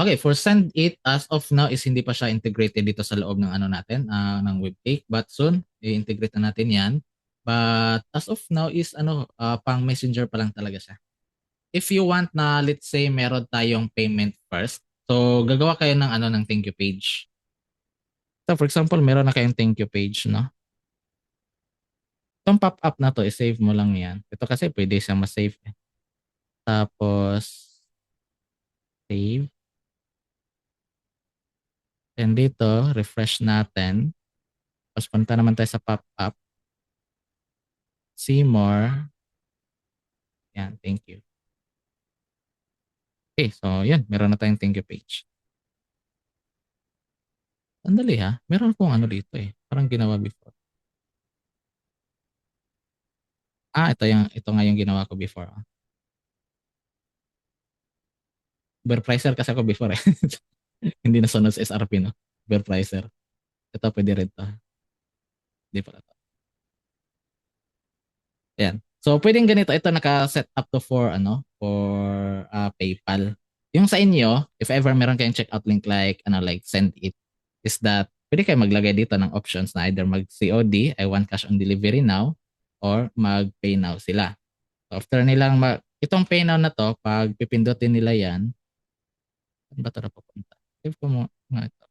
Okay, for send it as of now is hindi pa siya integrated dito sa loob ng ano natin, ng Webcake, but soon i-integrate na natin 'yan. But as of now is pang Messenger pa lang talaga siya. If you want na let's say meron tayong payment first, so gagawa kayo ng ng thank you page. So for example, meron na kayong thank you page, no? Itong pop-up na to, i-save mo lang 'yan. Ito kasi pwede siyang ma-save eh. Tapos save. And dito, refresh natin. Tapos punta naman tayo sa pop-up. See more. Yan, thank you. Okay, so yan, meron na tayong thank you page. Sandali ha, meron akong ano dito eh. Parang ginawa before. Ito nga yung ginawa ko before. Overpricer kasi ako before eh. Hindi na sunod sa SRP, no? Overpricer. Ito pwede rin to. Hindi pala to. Ayan. So, pwedeng ganito. Ito naka-set up to for PayPal. Yung sa inyo, if ever meron kayong checkout link like send it, is that pwede kayo maglagay dito ng options na either mag-COD, I want cash on delivery now, or mag-pay now sila. So, after nilang itong pay now na to, pag pipindutin nila yan, saan ba ito na pupunta? Save ko mo nga ito.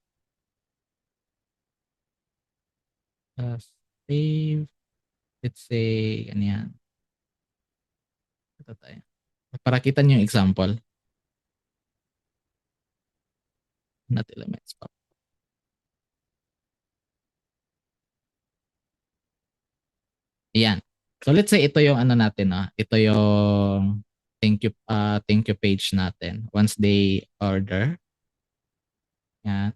Save, let's say, ganyan. Ito tayo. Para kita niyo yung example. Not elements pa. Ayan. So let's say ito yung ano natin, ito yung thank you page natin. Once they order, yan,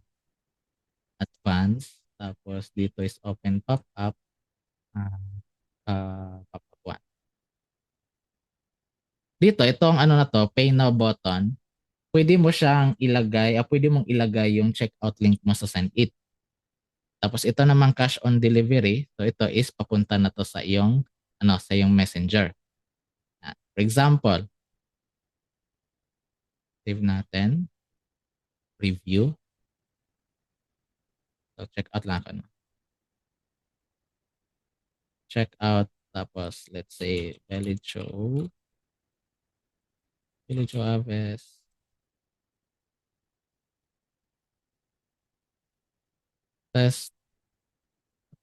advance, tapos dito is open pop-up, pop-up 1. Dito, itong ano na to, pay now button, pwede mo siyang ilagay, pwede mong ilagay yung checkout link mo sa send it. Tapos ito namang cash on delivery, so ito is papunta na to sa iyong sa iyong messenger. For example, save natin, review. So check out lang ako. No? Check out, tapos let's say Belicho Aves. Test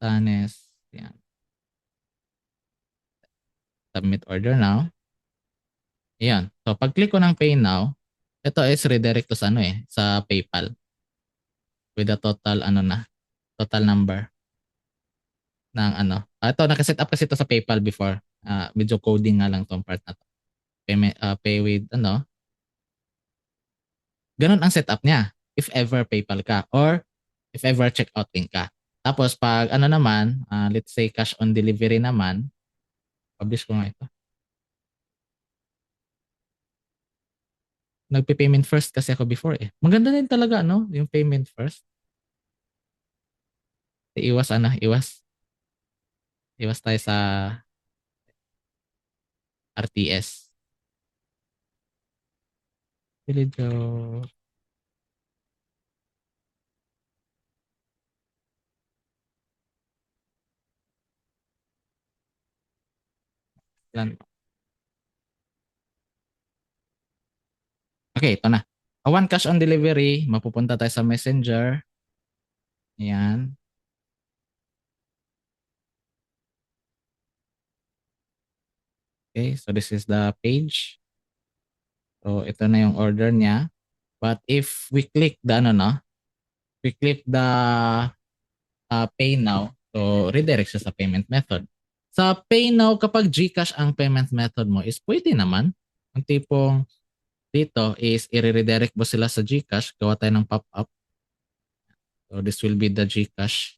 Tanes. Yan. Submit order now. Ayan. So pag click ko ng pay now, ito is redirect to sa sa PayPal. With the total total number ng ito naka-set up kasi ito sa PayPal before. Medyo coding nga lang tong part na to. Pay with ganun ang setup niya. If ever PayPal ka or if ever checkout link ka. Tapos pag naman, let's say cash on delivery naman, publish ko nga ito. Nagpe-payment first kasi ako before eh. Maganda din talaga yung payment first. Iwas iwas. Iwas tayo sa RTS. Medyo lan. Okay, ito na. One cash on delivery, mapupunta tayo sa Messenger. Ayan. Okay, so this is the page. So ito na yung order niya. But if we click the we click the pay now, so redirect siya sa payment method. Sa pay now, kapag GCash ang payment method mo is pwede naman. Ang tipong dito is i-redirect mo sila sa GCash, gawa tayo ng pop-up. So this will be the GCash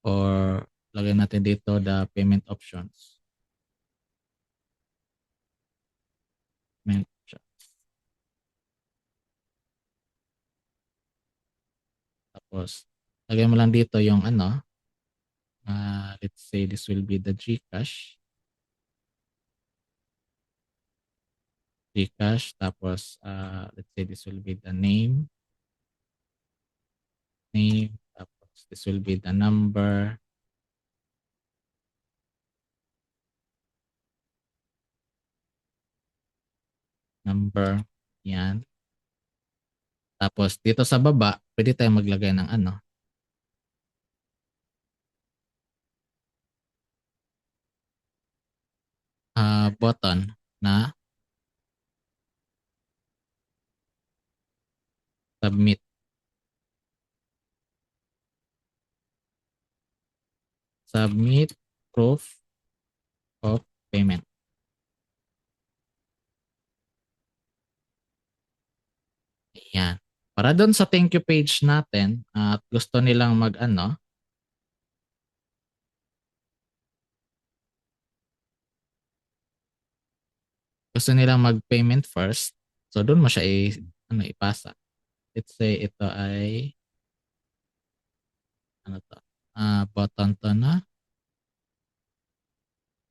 or lagay natin dito the payment options. Payment options. Tapos lagay mo lang dito yung let's say this will be the GCash. GCash, tapos let's say this will be the name, tapos this will be the number, yan. Tapos dito sa baba, pwede tayong maglagay ng button na submit. Submit proof of payment. Yan. Para doon sa thank you page natin at gusto nilang gusto nilang mag-payment first. So doon mo siya ipasa. Let's say ito ay ano to? Button to na.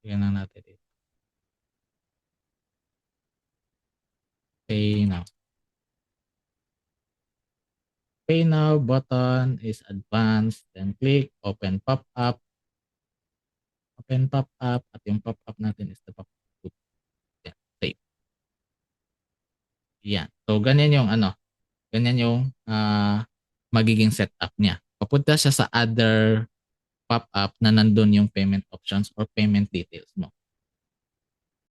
Tingnan na natin dito. Pay now. Pay now button is advanced. Then click open pop-up. Open pop-up at yung pop-up natin is the pop-up. Yan, save. Yan. So ganyan yung ganyan yung magiging setup niya. Papunta siya sa other pop-up na nandun yung payment options or payment details mo.